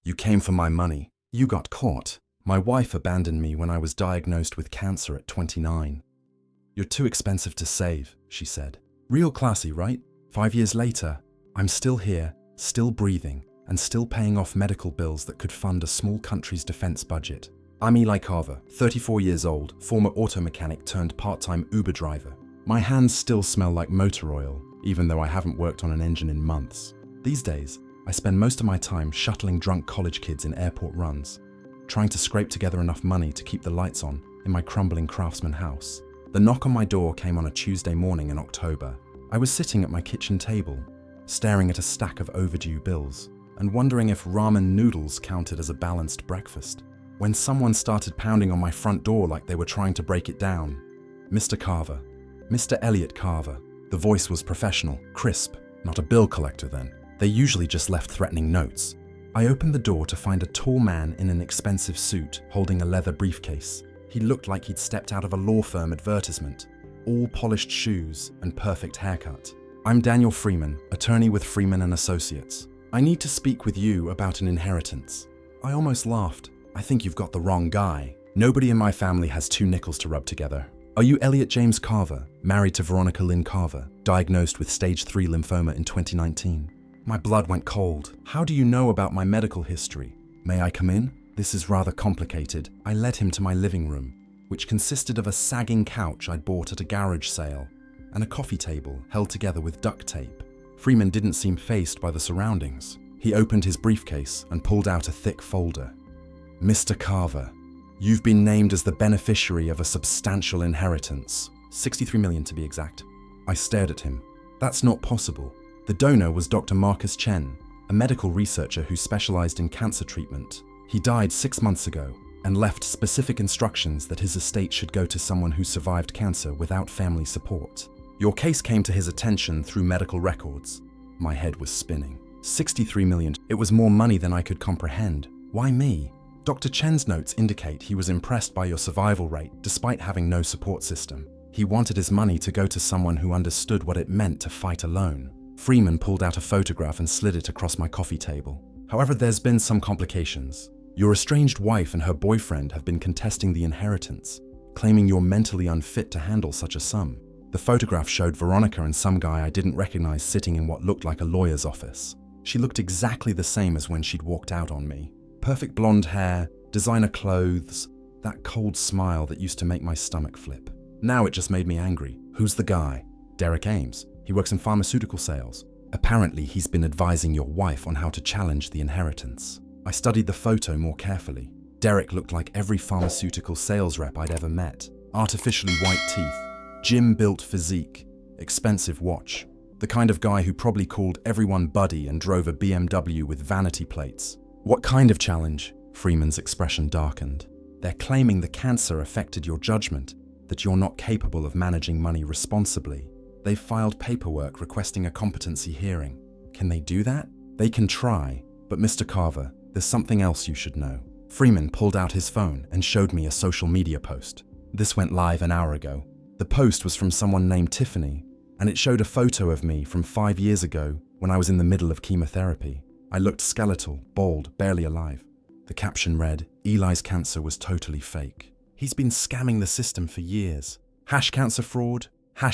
You came for my money. You got caught. My wife abandoned me when I was diagnosed with cancer at 29. You're too expensive to save, she said. Real classy, right? 5 years later, I'm still here, still breathing, and still paying off medical bills that could fund a small country's defense budget. I'm Eli Carver, 34 years old, former auto mechanic turned part-time Uber driver. My hands still smell like motor oil, even though I haven't worked on an engine in months. These days, I spend most of my time shuttling drunk college kids in airport runs, trying to scrape together enough money to keep the lights on in my crumbling craftsman house. The knock on my door came on a Tuesday morning in October. I was sitting at my kitchen table, staring at a stack of overdue bills, and wondering if ramen noodles counted as a balanced breakfast, when someone started pounding on my front door like they were trying to break it down. Mr. Carver. Mr. Elliot Carver. The voice was professional, crisp, not a bill collector then. They usually just left threatening notes. I opened the door to find a tall man in an expensive suit holding a leather briefcase. He looked like he'd stepped out of a law firm advertisement. All polished shoes and perfect haircut. I'm Daniel Freeman, attorney with Freeman & Associates. I need to speak with you about an inheritance. I almost laughed. I think you've got the wrong guy. Nobody in my family has 2 nickels to rub together. Are you Elliot James Carver, married to Veronica Lynn Carver, diagnosed with stage 3 lymphoma in 2019? My blood went cold. How do you know about my medical history? May I come in? This is rather complicated. I led him to my living room, which consisted of a sagging couch I'd bought at a garage sale and a coffee table held together with duct tape. Freeman didn't seem fazed by the surroundings. He opened his briefcase and pulled out a thick folder. Mr. Carver, you've been named as the beneficiary of a substantial inheritance. 63 million to be exact. I stared at him. That's not possible. The donor was Dr. Marcus Chen, a medical researcher who specialized in cancer treatment. He died 6 months ago and left specific instructions that his estate should go to someone who survived cancer without family support. Your case came to his attention through medical records. My head was spinning. 63 million. It was more money than I could comprehend. Why me? Dr. Chen's notes indicate he was impressed by your survival rate despite having no support system. He wanted his money to go to someone who understood what it meant to fight alone. Freeman pulled out a photograph and slid it across my coffee table. However, there's been some complications. Your estranged wife and her boyfriend have been contesting the inheritance, claiming you're mentally unfit to handle such a sum. The photograph showed Veronica and some guy I didn't recognize sitting in what looked like a lawyer's office. She looked exactly the same as when she'd walked out on me. Perfect blonde hair, designer clothes, that cold smile that used to make my stomach flip. Now it just made me angry. Who's the guy? Derek Ames. He works in pharmaceutical sales. Apparently, he's been advising your wife on how to challenge the inheritance. I studied the photo more carefully. Derek looked like every pharmaceutical sales rep I'd ever met. Artificially white teeth, gym-built physique, expensive watch. The kind of guy who probably called everyone buddy and drove a BMW with vanity plates. What kind of challenge? Freeman's expression darkened. They're claiming the cancer affected your judgment, that you're not capable of managing money responsibly. They've filed paperwork requesting a competency hearing. Can they do that? They can try, but Mr. Carver, there's something else you should know. Freeman pulled out his phone and showed me a social media post. This went live an hour ago. The post was from someone named Tiffany, and it showed a photo of me from 5 years ago when I was in the middle of chemotherapy. I looked skeletal, bald, barely alive. The caption read, Eli's cancer was totally fake. He's been scamming the system for years. #cancer fraud,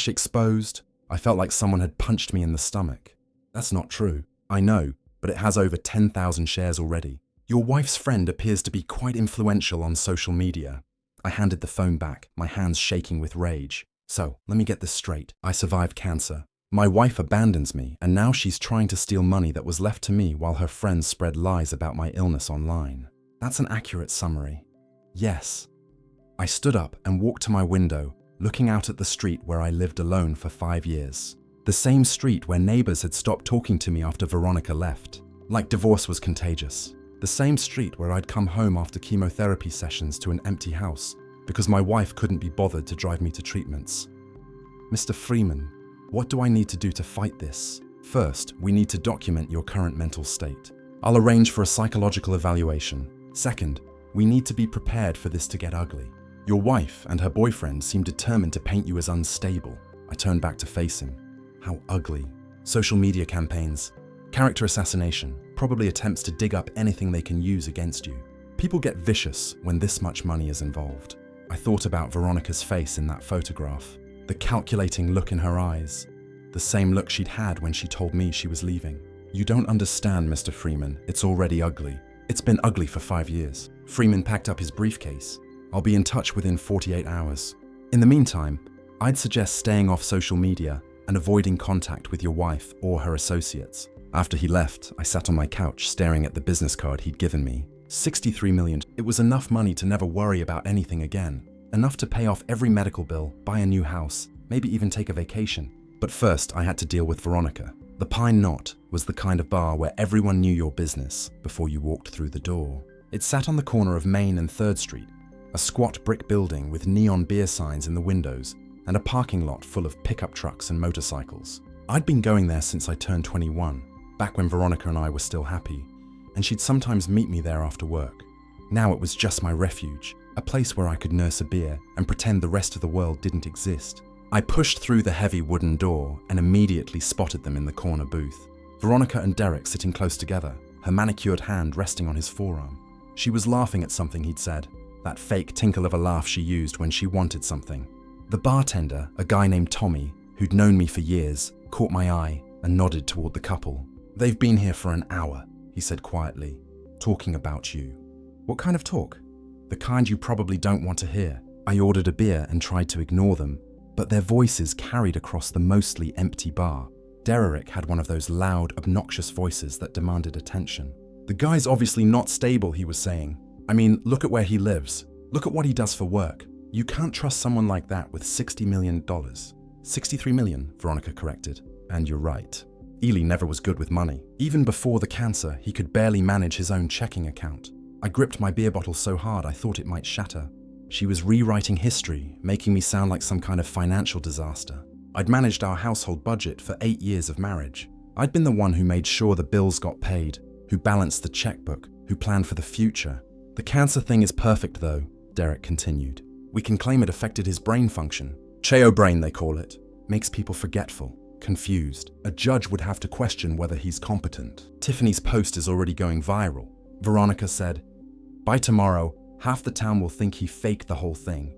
#exposed. I felt like someone had punched me in the stomach. That's not true. I know, but it has over 10,000 shares already. Your wife's friend appears to be quite influential on social media. I handed the phone back, my hands shaking with rage. So, let me get this straight. I survived cancer. My wife abandons me, and now she's trying to steal money that was left to me while her friends spread lies about my illness online. That's an accurate summary. Yes. I stood up and walked to my window, looking out at the street where I lived alone for 5 years. The same street where neighbors had stopped talking to me after Veronica left. Like divorce was contagious. The same street where I'd come home after chemotherapy sessions to an empty house because my wife couldn't be bothered to drive me to treatments. Mr. Freeman, what do I need to do to fight this? First, we need to document your current mental state. I'll arrange for a psychological evaluation. Second, we need to be prepared for this to get ugly. Your wife and her boyfriend seem determined to paint you as unstable. I turned back to face him. How ugly. Social media campaigns, character assassination, probably attempts to dig up anything they can use against you. People get vicious when this much money is involved. I thought about Veronica's face in that photograph, the calculating look in her eyes, the same look she'd had when she told me she was leaving. You don't understand, Mr. Freeman. It's already ugly. It's been ugly for 5 years. Freeman packed up his briefcase. I'll be in touch within 48 hours. In the meantime, I'd suggest staying off social media and avoiding contact with your wife or her associates. After he left, I sat on my couch staring at the business card he'd given me. 63 million. It was enough money to never worry about anything again. Enough to pay off every medical bill, buy a new house, maybe even take a vacation. But first, I had to deal with Veronica. The Pine Knot was the kind of bar where everyone knew your business before you walked through the door. It sat on the corner of Main and 3rd Street, a squat brick building with neon beer signs in the windows and a parking lot full of pickup trucks and motorcycles. I'd been going there since I turned 21, back when Veronica and I were still happy, and she'd sometimes meet me there after work. Now it was just my refuge, a place where I could nurse a beer and pretend the rest of the world didn't exist. I pushed through the heavy wooden door and immediately spotted them in the corner booth. Veronica and Derek sitting close together, her manicured hand resting on his forearm. She was laughing at something he'd said, that fake tinkle of a laugh she used when she wanted something. The bartender, a guy named Tommy, who'd known me for years, caught my eye and nodded toward the couple. "They've been here for an hour," he said quietly, "talking about you." "What kind of talk?" "The kind you probably don't want to hear." I ordered a beer and tried to ignore them, but their voices carried across the mostly empty bar. Derek had one of those loud, obnoxious voices that demanded attention. "The guy's obviously not stable," he was saying. "I mean, look at where he lives. Look at what he does for work. You can't trust someone like that with $60 million. 63 million, Veronica corrected. "And you're right. Eli never was good with money. Even before the cancer, he could barely manage his own checking account." I gripped my beer bottle so hard I thought it might shatter. She was rewriting history, making me sound like some kind of financial disaster. I'd managed our household budget for 8 years of marriage. I'd been the one who made sure the bills got paid, who balanced the checkbook, who planned for the future. "The cancer thing is perfect though," Derek continued. "We can claim it affected his brain function. Cheo brain, they call it. Makes people forgetful, confused. A judge would have to question whether he's competent. Tiffany's post is already going viral." Veronica said, "By tomorrow, half the town will think he faked the whole thing."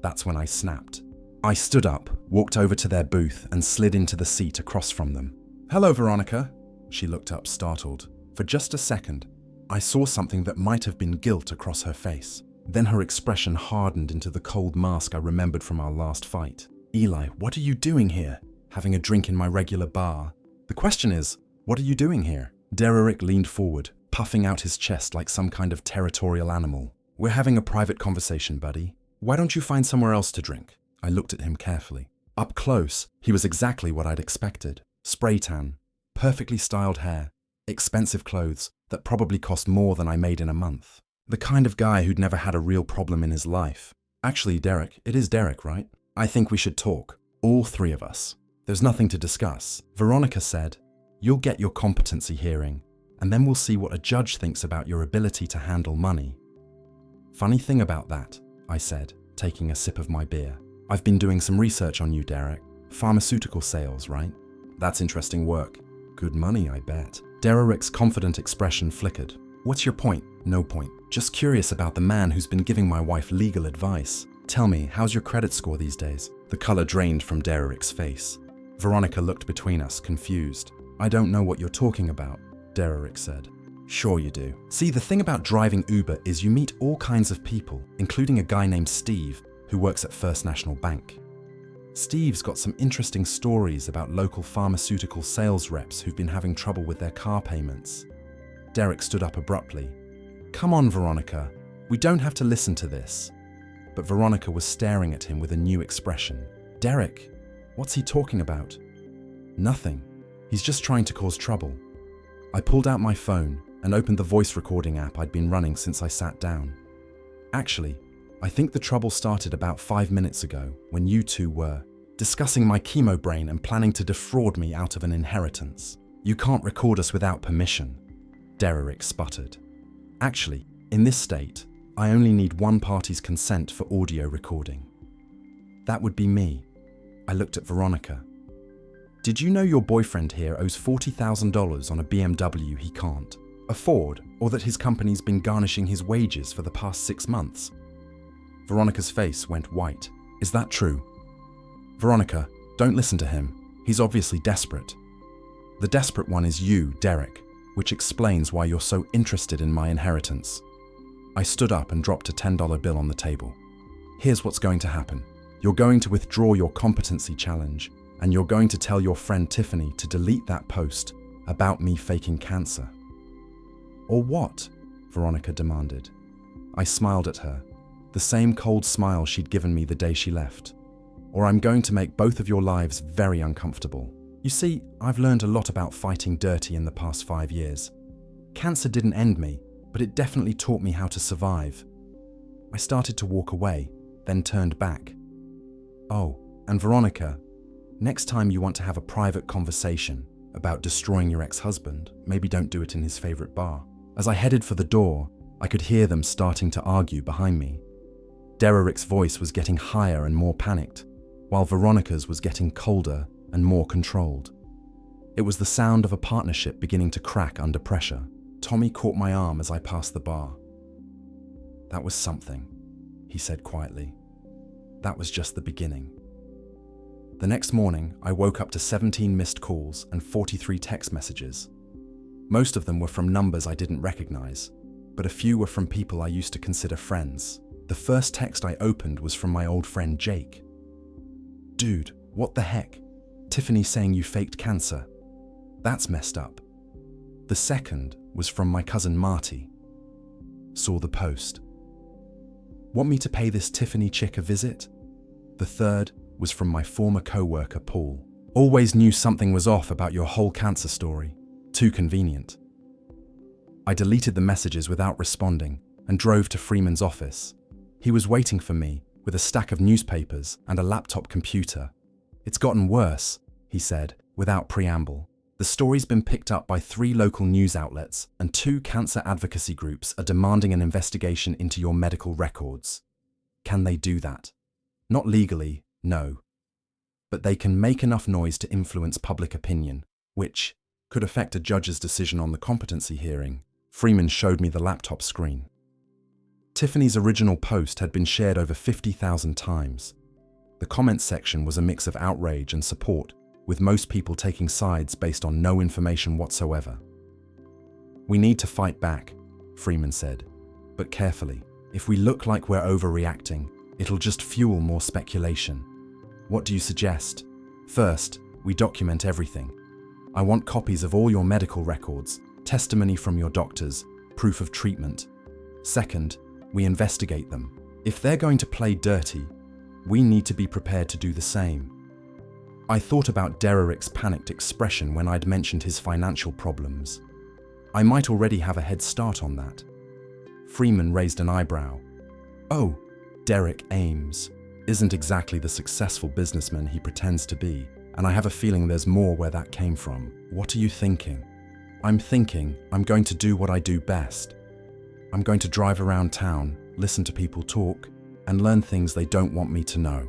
That's when I snapped. I stood up, walked over to their booth, and slid into the seat across from them. "Hello, Veronica." She looked up, startled. For just a second, I saw something that might have been guilt across her face. Then her expression hardened into the cold mask I remembered from our last fight. "Eli, what are you doing here?" "Having a drink in my regular bar." "The question is, what are you doing here?" Derek leaned forward, puffing out his chest like some kind of territorial animal. "We're having a private conversation, buddy. Why don't you find somewhere else to drink?" I looked at him carefully. Up close, he was exactly what I'd expected. Spray tan, perfectly styled hair, expensive clothes that probably cost more than I made in a month. The kind of guy who'd never had a real problem in his life. "Actually, Derek, it is Derek, right? I think we should talk. All 3 of us. There's nothing to discuss." Veronica said, "You'll get your competency hearing, and then we'll see what a judge thinks about your ability to handle money." "Funny thing about that," I said, taking a sip of my beer. "I've been doing some research on you, Derek. Pharmaceutical sales, right? That's interesting work. Good money, I bet." Derek's confident expression flickered. "What's your point?" "No point. Just curious about the man who's been giving my wife legal advice. Tell me, how's your credit score these days?" The color drained from Derek's face. Veronica looked between us, confused. "I don't know what you're talking about," Derek said. "Sure you do. See, the thing about driving Uber is you meet all kinds of people, including a guy named Steve, who works at First National Bank. Steve's got some interesting stories about local pharmaceutical sales reps who've been having trouble with their car payments." Derek stood up abruptly. "Come on, Veronica. We don't have to listen to this." But Veronica was staring at him with a new expression. "Derek, what's he talking about?" "Nothing. He's just trying to cause trouble." I pulled out my phone and opened the voice recording app I'd been running since I sat down. "Actually, I think the trouble started about 5 minutes ago when you 2 were discussing my chemo brain and planning to defraud me out of an inheritance. You can't record us without permission," Derek sputtered. "Actually, in this state, I only need one party's consent for audio recording. That would be me." I looked at Veronica. "Did you know your boyfriend here owes $40,000 on a BMW he can't?" afford, or that his company's been garnishing his wages for the past 6 months. Veronica's face went white. Is that true? Veronica, don't listen to him. He's obviously desperate. The desperate one is you, Derek, which explains why you're so interested in my inheritance. I stood up and dropped a $10 bill on the table. Here's what's going to happen. You're going to withdraw your competency challenge, and you're going to tell your friend Tiffany to delete that post about me faking cancer. Or what? Veronica demanded. I smiled at her, the same cold smile she'd given me the day she left. Or I'm going to make both of your lives very uncomfortable. You see, I've learned a lot about fighting dirty in the past 5 years. Cancer didn't end me, but it definitely taught me how to survive. I started to walk away, then turned back. Oh, and Veronica, next time you want to have a private conversation about destroying your ex-husband, maybe don't do it in his favorite bar. As I headed for the door, I could hear them starting to argue behind me. Derek's voice was getting higher and more panicked, while Veronica's was getting colder and more controlled. It was the sound of a partnership beginning to crack under pressure. Tommy caught my arm as I passed the bar. That was something, he said quietly. That was just the beginning. The next morning, I woke up to 17 missed calls and 43 text messages. Most of them were from numbers I didn't recognize, but a few were from people I used to consider friends. The first text I opened was from my old friend Jake. Dude, what the heck? Tiffany saying you faked cancer. That's messed up. The second was from my cousin Marty. Saw the post. Want me to pay this Tiffany chick a visit? The third was from my former co-worker Paul. Always knew something was off about your whole cancer story. Too convenient. I deleted the messages without responding and drove to Freeman's office. He was waiting for me with a stack of newspapers and a laptop computer. It's gotten worse, he said, without preamble. The story's been picked up by 3 local news outlets, and 2 cancer advocacy groups are demanding an investigation into your medical records. Can they do that? Not legally, no. But they can make enough noise to influence public opinion, which could affect a judge's decision on the competency hearing. Freeman showed me the laptop screen. Tiffany's original post had been shared over 50,000 times. The comments section was a mix of outrage and support, with most people taking sides based on no information whatsoever. We need to fight back, Freeman said, but carefully. If we look like we're overreacting, it'll just fuel more speculation. What do you suggest? First, we document everything. I want copies of all your medical records, testimony from your doctors, proof of treatment. Second, we investigate them. If they're going to play dirty, we need to be prepared to do the same. I thought about Derek's panicked expression when I'd mentioned his financial problems. I might already have a head start on that. Freeman raised an eyebrow. Oh, Derek Ames isn't exactly the successful businessman he pretends to be, and I have a feeling there's more where that came from. What are you thinking? I'm thinking I'm going to do what I do best. I'm going to drive around town, listen to people talk, and learn things they don't want me to know.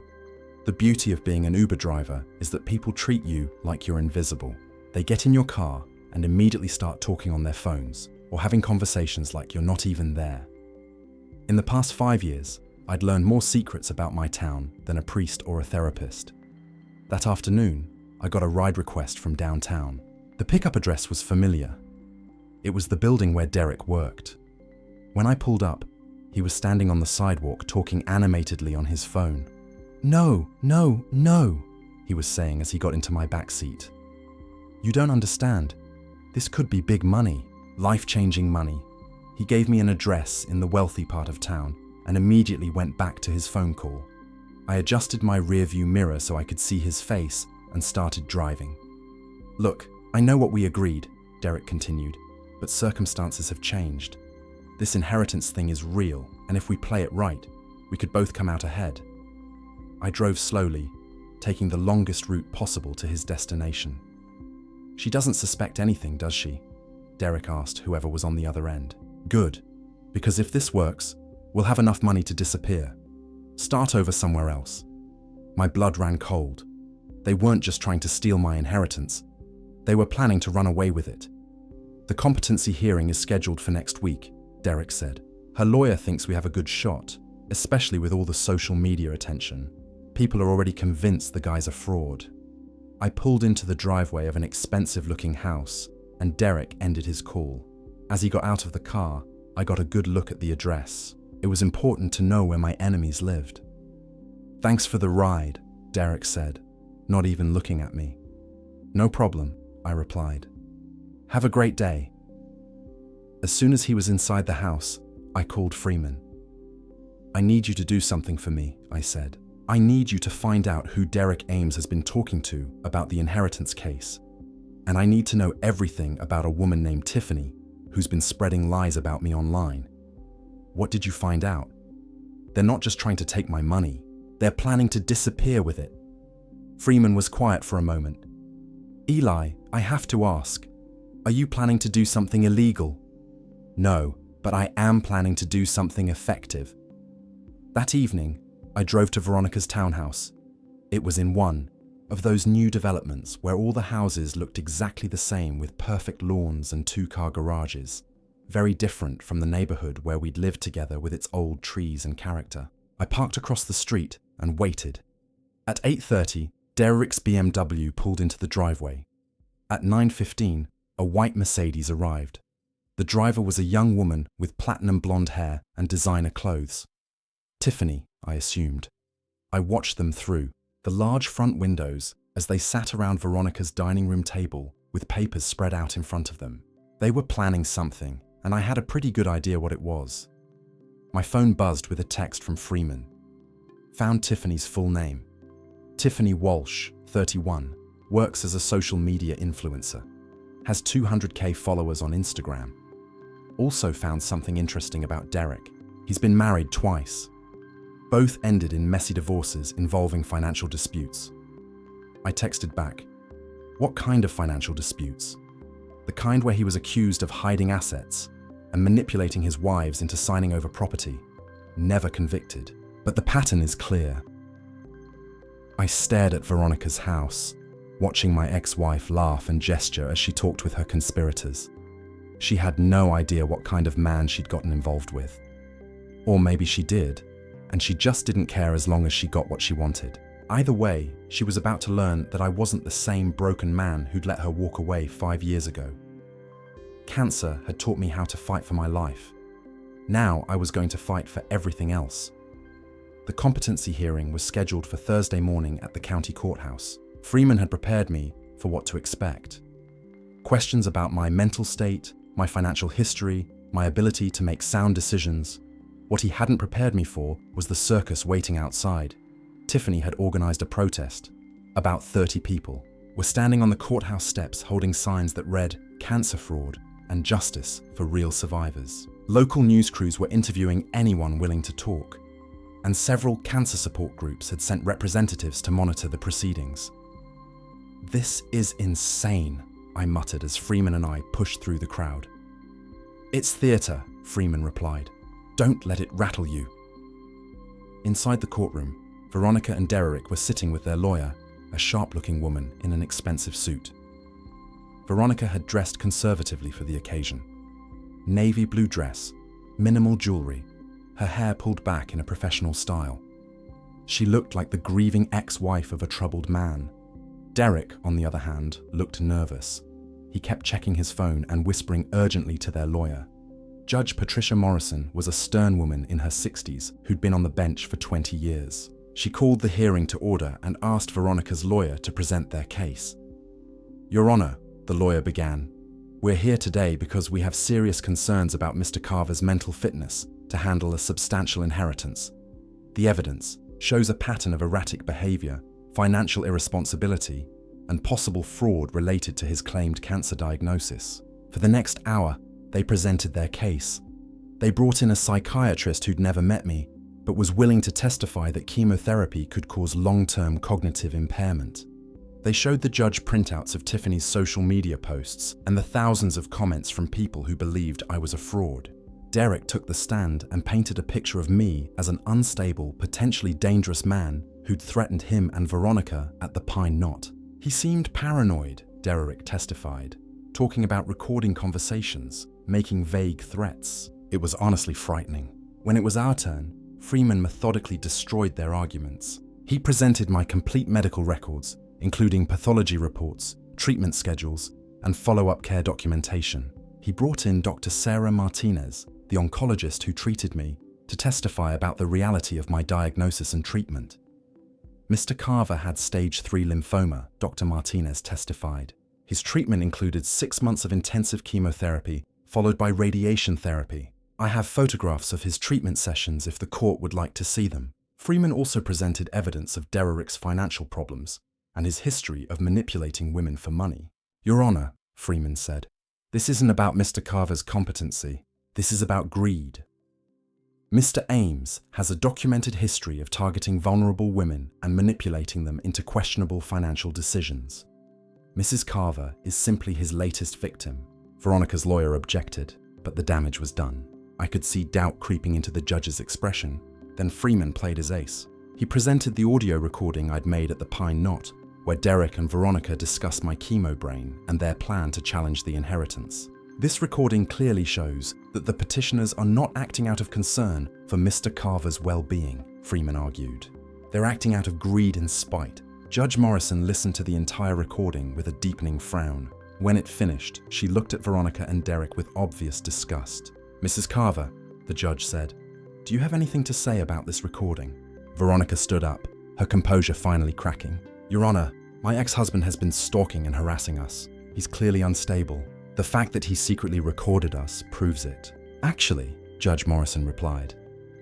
The beauty of being an Uber driver is that people treat you like you're invisible. They get in your car and immediately start talking on their phones or having conversations like you're not even there. In the past 5 years, I'd learned more secrets about my town than a priest or a therapist. That afternoon, I got a ride request from downtown. The pickup address was familiar. It was the building where Derek worked. When I pulled up, he was standing on the sidewalk talking animatedly on his phone. No, no, no, he was saying as he got into my back seat. You don't understand. This could be big money, life-changing money. He gave me an address in the wealthy part of town and immediately went back to his phone call. I adjusted my rearview mirror so I could see his face and started driving. Look, I know what we agreed, Derek continued, but circumstances have changed. This inheritance thing is real, and if we play it right, we could both come out ahead. I drove slowly, taking the longest route possible to his destination. She doesn't suspect anything, does she? Derek asked whoever was on the other end. Good, because if this works, we'll have enough money to disappear. Start over somewhere else. My blood ran cold. They weren't just trying to steal my inheritance. They were planning to run away with it. The competency hearing is scheduled for next week, Derek said. Her lawyer thinks we have a good shot, especially with all the social media attention. People are already convinced the guy's a fraud. I pulled into the driveway of an expensive-looking house, and Derek ended his call. As he got out of the car, I got a good look at the address. It was important to know where my enemies lived. "Thanks for the ride," Derek said, not even looking at me. "No problem," I replied. "Have a great day." As soon as he was inside the house, I called Freeman. "I need you to do something for me," I said. "I need you to find out who Derek Ames has been talking to about the inheritance case. And I need to know everything about a woman named Tiffany who's been spreading lies about me online. What did you find out? They're not just trying to take my money, they're planning to disappear with it." Freeman was quiet for a moment. "Eli, I have to ask, are you planning to do something illegal?" "No, but I am planning to do something effective." That evening, I drove to Veronica's townhouse. It was in one of those new developments where all the houses looked exactly the same with perfect lawns and two-car garages, very different from the neighborhood where we'd lived together with its old trees and character. I parked across the street and waited. At 8:30, Derek's BMW pulled into the driveway. At 9:15, a white Mercedes arrived. The driver was a young woman with platinum blonde hair and designer clothes. Tiffany, I assumed. I watched them through the large front windows as they sat around Veronica's dining room table with papers spread out in front of them. They were planning something, and I had a pretty good idea what it was. My phone buzzed with a text from Freeman. Found Tiffany's full name. Tiffany Walsh, 31, works as a social media influencer. Has 200K followers on Instagram. Also found something interesting about Derek. He's been married twice. Both ended in messy divorces involving financial disputes. I texted back, "What kind of financial disputes?" "The kind where he was accused of hiding assets and manipulating his wives into signing over property. Never convicted, but the pattern is clear." I stared at Veronica's house, watching my ex-wife laugh and gesture as she talked with her conspirators. She had no idea what kind of man she'd gotten involved with. Or maybe she did, and she just didn't care as long as she got what she wanted. Either way, she was about to learn that I wasn't the same broken man who'd let her walk away 5 years ago. Cancer had taught me how to fight for my life. Now I was going to fight for everything else. The competency hearing was scheduled for Thursday morning at the county courthouse. Freeman had prepared me for what to expect. Questions about my mental state, my financial history, my ability to make sound decisions. What he hadn't prepared me for was the circus waiting outside. Tiffany had organized a protest. About 30 people were standing on the courthouse steps holding signs that read "Cancer Fraud" and "Justice for Real Survivors." Local news crews were interviewing anyone willing to talk, and several cancer support groups had sent representatives to monitor the proceedings. "This is insane," I muttered as Freeman and I pushed through the crowd. "It's theater," Freeman replied. "Don't let it rattle you." Inside the courtroom, Veronica and Derek were sitting with their lawyer, a sharp-looking woman in an expensive suit. Veronica had dressed conservatively for the occasion. Navy blue dress, minimal jewelry, her hair pulled back in a professional style. She looked like the grieving ex-wife of a troubled man. Derek, on the other hand, looked nervous. He kept checking his phone and whispering urgently to their lawyer. Judge Patricia Morrison was a stern woman in her 60s who'd been on the bench for 20 years. She called the hearing to order and asked Veronica's lawyer to present their case. "Your Honor," the lawyer began, "we're here today because we have serious concerns about Mr. Carver's mental fitness to handle a substantial inheritance. The evidence shows a pattern of erratic behavior, financial irresponsibility, and possible fraud related to his claimed cancer diagnosis." For the next hour, they presented their case. They brought in a psychiatrist who'd never met me, but was willing to testify that chemotherapy could cause long-term cognitive impairment. They showed the judge printouts of Tiffany's social media posts and the thousands of comments from people who believed I was a fraud. Derek took the stand and painted a picture of me as an unstable, potentially dangerous man who'd threatened him and Veronica at the Pine Knot. He seemed paranoid, Derek testified. talking about recording conversations, making vague threats. It was honestly frightening. When it was our turn, Freeman methodically destroyed their arguments. He presented my complete medical records, including pathology reports, treatment schedules, and follow-up care documentation. He brought in Dr. Sarah Martinez, the oncologist who treated me, to testify about the reality of my diagnosis and treatment. Mr. Carver had stage 3 lymphoma, Dr. Martinez testified. His treatment included 6 months of intensive chemotherapy, followed by radiation therapy. I have photographs of his treatment sessions if the court would like to see them. Freeman also presented evidence of Derek's financial problems and his history of manipulating women for money. Your Honor, Freeman said, this isn't about Mr. Carver's competency. This is about greed. Mr. Ames has a documented history of targeting vulnerable women and manipulating them into questionable financial decisions. Mrs. Carver is simply his latest victim. Veronica's lawyer objected, but the damage was done. I could see doubt creeping into the judge's expression. Then Freeman played his ace. He presented the audio recording I'd made at the Pine Knot, where Derek and Veronica discussed my chemo brain and their plan to challenge the inheritance. This recording clearly shows that the petitioners are not acting out of concern for Mr. Carver's well-being, Freeman argued. They're acting out of greed and spite. Judge Morrison listened to the entire recording with a deepening frown. When it finished, she looked at Veronica and Derek with obvious disgust. Mrs. Carver, the judge said, do you have anything to say about this recording? Veronica stood up, her composure finally cracking. Your Honor, my ex-husband has been stalking and harassing us. He's clearly unstable. The fact that he secretly recorded us proves it. Actually, Judge Morrison replied,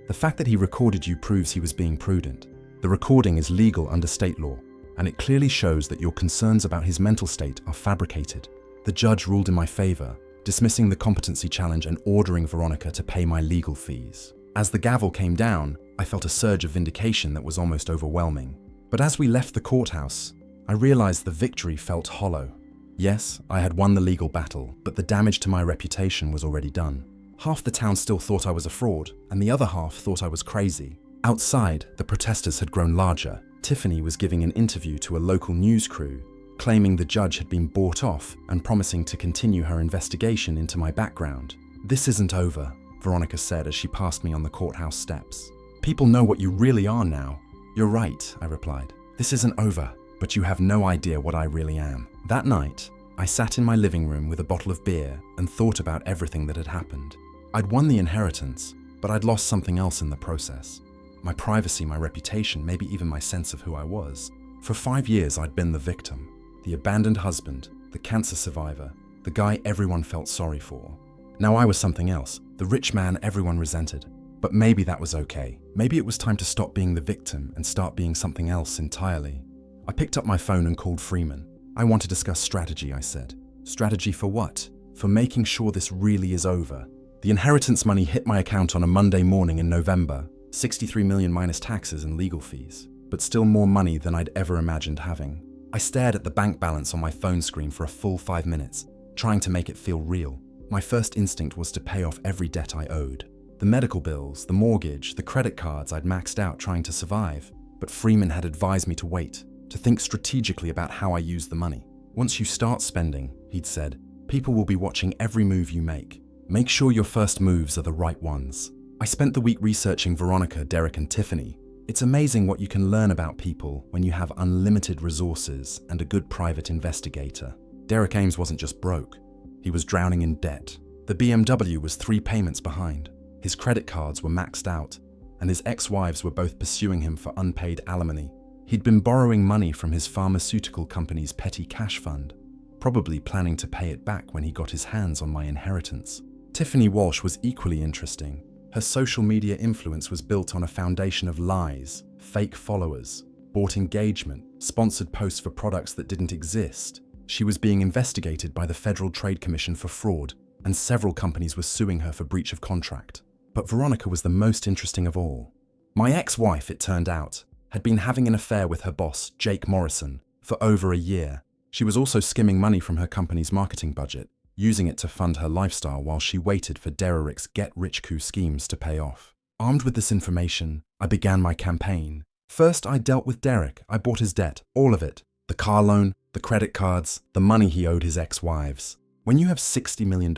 the fact that he recorded you proves he was being prudent. The recording is legal under state law, and it clearly shows that your concerns about his mental state are fabricated. The judge ruled in my favor, dismissing the competency challenge and ordering Veronica to pay my legal fees. As the gavel came down, I felt a surge of vindication that was almost overwhelming. But as we left the courthouse, I realized the victory felt hollow. Yes, I had won the legal battle, but the damage to my reputation was already done. Half the town still thought I was a fraud, and the other half thought I was crazy. Outside, the protesters had grown larger. Tiffany was giving an interview to a local news crew, claiming the judge had been bought off and promising to continue her investigation into my background. This isn't over, Veronica said as she passed me on the courthouse steps. People know what you really are now. You're right, I replied. This isn't over, but you have no idea what I really am. That night, I sat in my living room with a bottle of beer and thought about everything that had happened. I'd won the inheritance, but I'd lost something else in the process. My privacy, my reputation, maybe even my sense of who I was. For 5 years, I'd been the victim, the abandoned husband, the cancer survivor, the guy everyone felt sorry for. Now I was something else, the rich man everyone resented. But maybe that was okay. Maybe it was time to stop being the victim and start being something else entirely. I picked up my phone and called Freeman. I want to discuss strategy, I said. Strategy for what? For making sure this really is over. The inheritance money hit my account on a Monday morning in November, 63 million minus taxes and legal fees, but still more money than I'd ever imagined having. I stared at the bank balance on my phone screen for a full 5 minutes, trying to make it feel real. My first instinct was to pay off every debt I owed. The medical bills, the mortgage, the credit cards I'd maxed out trying to survive. But Freeman had advised me to wait, to think strategically about how I used the money. Once you start spending, he'd said, people will be watching every move you make. Make sure your first moves are the right ones. I spent the week researching Veronica, Derek, and Tiffany. It's amazing what you can learn about people when you have unlimited resources and a good private investigator. Derek Ames wasn't just broke. He was drowning in debt. The BMW was 3 payments behind. His credit cards were maxed out, and his ex-wives were both pursuing him for unpaid alimony. He'd been borrowing money from his pharmaceutical company's petty cash fund, probably planning to pay it back when he got his hands on my inheritance. Tiffany Walsh was equally interesting. Her social media influence was built on a foundation of lies, fake followers, bought engagement, sponsored posts for products that didn't exist. She was being investigated by the Federal Trade Commission for fraud, and several companies were suing her for breach of contract. But Veronica was the most interesting of all. My ex-wife, it turned out, had been having an affair with her boss, Jake Morrison, for over a year. She was also skimming money from her company's marketing budget, using it to fund her lifestyle while she waited for Derek's get-rich-coup schemes to pay off. Armed with this information, I began my campaign. First, I dealt with Derek. I bought his debt, all of it. The car loan, the credit cards, the money he owed his ex-wives. When you have $60 million,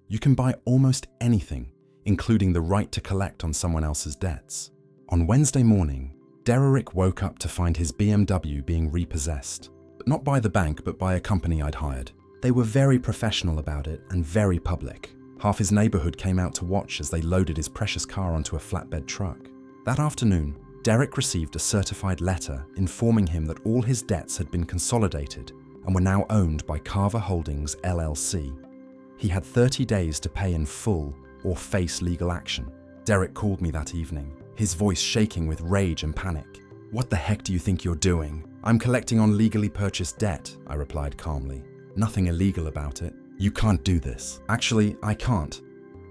you can buy almost anything, including the right to collect on someone else's debts. On Wednesday morning, Derek woke up to find his BMW being repossessed. Not by the bank, but by a company I'd hired. They were very professional about it and very public. Half his neighborhood came out to watch as they loaded his precious car onto a flatbed truck. That afternoon, Derek received a certified letter informing him that all his debts had been consolidated and were now owned by Carver Holdings, LLC. He had 30 days to pay in full or face legal action. Derek called me that evening, his voice shaking with rage and panic. "What the heck do you think you're doing?" "I'm collecting on legally purchased debt," I replied calmly. "Nothing illegal about it. You can't do this." "Actually, I can't.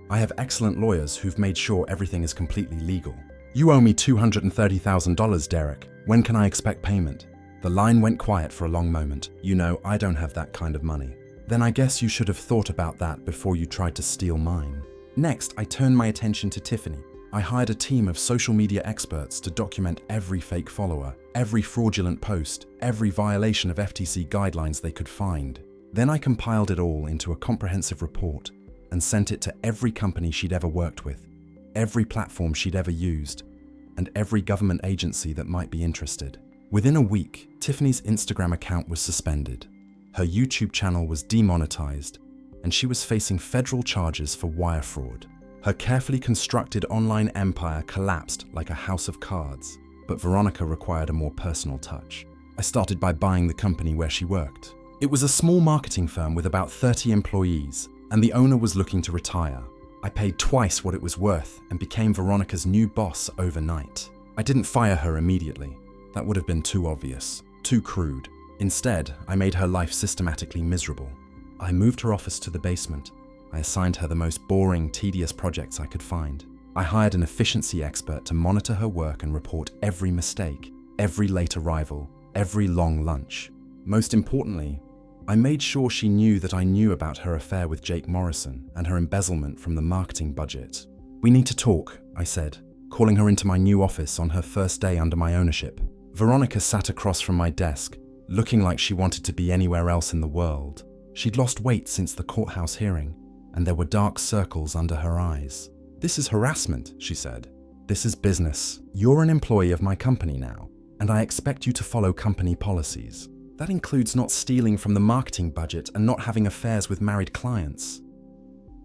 I have excellent lawyers who've made sure everything is completely legal." "You owe me $230,000, Derek. When can I expect payment?" The line went quiet for a long moment. "You know, I don't have that kind of money." "Then I guess you should have thought about that before you tried to steal mine." Next, I turned my attention to Tiffany. I hired a team of social media experts to document every fake follower, every fraudulent post, every violation of FTC guidelines they could find. Then I compiled it all into a comprehensive report and sent it to every company she'd ever worked with, every platform she'd ever used, and every government agency that might be interested. Within a week, Tiffany's Instagram account was suspended. Her YouTube channel was demonetized, and she was facing federal charges for wire fraud. Her carefully constructed online empire collapsed like a house of cards, but Veronica required a more personal touch. I started by buying the company where she worked. It was a small marketing firm with about 30 employees, and the owner was looking to retire. I paid twice what it was worth and became Veronica's new boss overnight. I didn't fire her immediately. That would have been too obvious, too crude. Instead, I made her life systematically miserable. I moved her office to the basement. I assigned her the most boring, tedious projects I could find. I hired an efficiency expert to monitor her work and report every mistake, every late arrival, every long lunch. Most importantly, I made sure she knew that I knew about her affair with Jake Morrison and her embezzlement from the marketing budget. "We need to talk," I said, calling her into my new office on her first day under my ownership. Veronica sat across from my desk, looking like she wanted to be anywhere else in the world. She'd lost weight since the courthouse hearing, and there were dark circles under her eyes. "This is harassment," she said. "This is business. You're an employee of my company now, and I expect you to follow company policies. That includes not stealing from the marketing budget and not having affairs with married clients."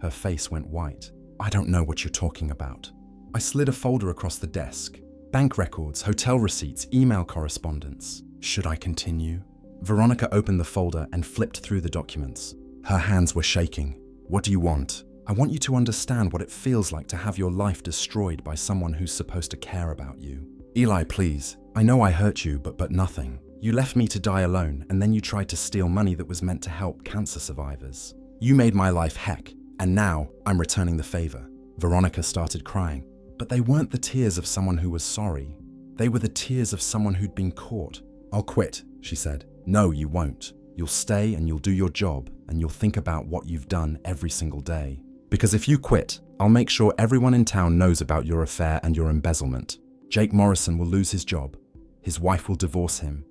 Her face went white. "I don't know what you're talking about." I slid a folder across the desk. Bank records, hotel receipts, email correspondence. Should I continue? Veronica opened the folder and flipped through the documents. Her hands were shaking. "What do you want?" "I want you to understand what it feels like to have your life destroyed by someone who's supposed to care about you." "Eli, please. I know I hurt you, but nothing. You left me to die alone, and then you tried to steal money that was meant to help cancer survivors. You made my life heck, and now I'm returning the favor." Veronica started crying, but they weren't the tears of someone who was sorry. They were the tears of someone who'd been caught. "I'll quit," she said. "No, you won't. You'll stay and you'll do your job, and you'll think about what you've done every single day. Because if you quit, I'll make sure everyone in town knows about your affair and your embezzlement. Jake Morrison will lose his job, his wife will divorce him,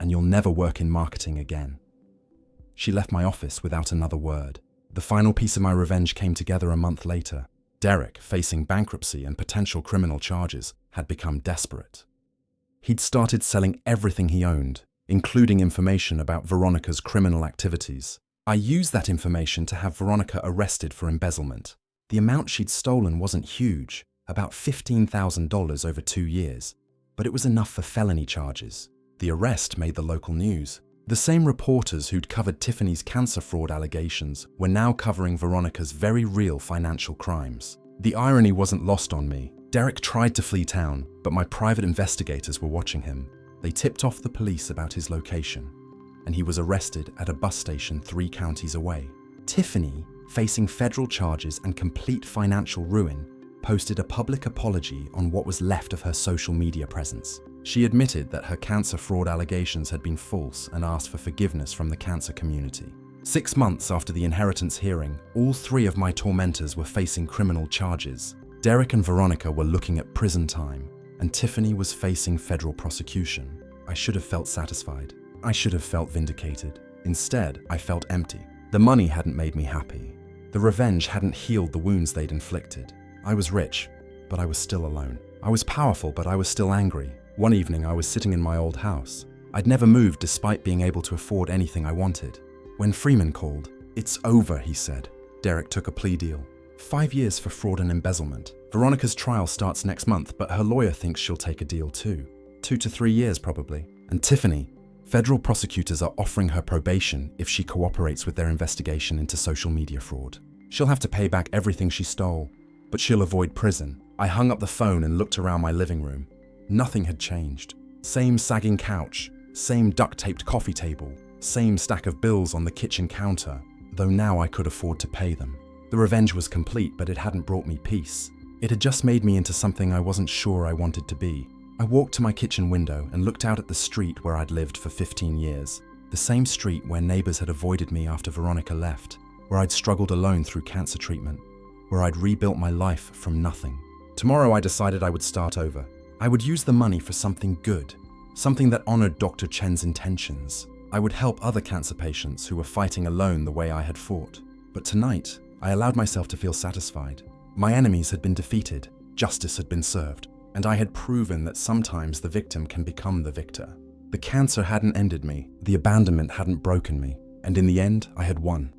and you'll never work in marketing again." She left my office without another word. The final piece of my revenge came together a month later. Derek, facing bankruptcy and potential criminal charges, had become desperate. He'd started selling everything he owned, including information about Veronica's criminal activities. I used that information to have Veronica arrested for embezzlement. The amount she'd stolen wasn't huge, about $15,000 over 2 years, but it was enough for felony charges. The arrest made the local news. The same reporters who'd covered Tiffany's cancer fraud allegations were now covering Veronica's very real financial crimes. The irony wasn't lost on me. Derek tried to flee town, but my private investigators were watching him. They tipped off the police about his location, and he was arrested at a bus station 3 counties away. Tiffany, facing federal charges and complete financial ruin, posted a public apology on what was left of her social media presence. She admitted that her cancer fraud allegations had been false and asked for forgiveness from the cancer community. 6 months after the inheritance hearing, all 3 of my tormentors were facing criminal charges. Derek and Veronica were looking at prison time, and Tiffany was facing federal prosecution. I should have felt satisfied. I should have felt vindicated. Instead, I felt empty. The money hadn't made me happy. The revenge hadn't healed the wounds they'd inflicted. I was rich, but I was still alone. I was powerful, but I was still angry. One evening, I was sitting in my old house. I'd never moved despite being able to afford anything I wanted. When Freeman called, "It's over," he said. Derek took a plea deal. 5 years for fraud and embezzlement. Veronica's trial starts next month, but her lawyer thinks she'll take a deal too. 2 to 3 years probably. And Tiffany, federal prosecutors are offering her probation if she cooperates with their investigation into social media fraud. She'll have to pay back everything she stole, but she'll avoid prison. I hung up the phone and looked around my living room. Nothing had changed. Same sagging couch, same duct-taped coffee table, same stack of bills on the kitchen counter, though now I could afford to pay them. The revenge was complete, but it hadn't brought me peace. It had just made me into something I wasn't sure I wanted to be. I walked to my kitchen window and looked out at the street where I'd lived for 15 years. The same street where neighbors had avoided me after Veronica left, where I'd struggled alone through cancer treatment, where I'd rebuilt my life from nothing. Tomorrow I decided I would start over. I would use the money for something good, something that honored Dr. Chen's intentions. I would help other cancer patients who were fighting alone the way I had fought. But tonight, I allowed myself to feel satisfied. My enemies had been defeated, justice had been served, and I had proven that sometimes the victim can become the victor. The cancer hadn't ended me, the abandonment hadn't broken me, and in the end, I had won.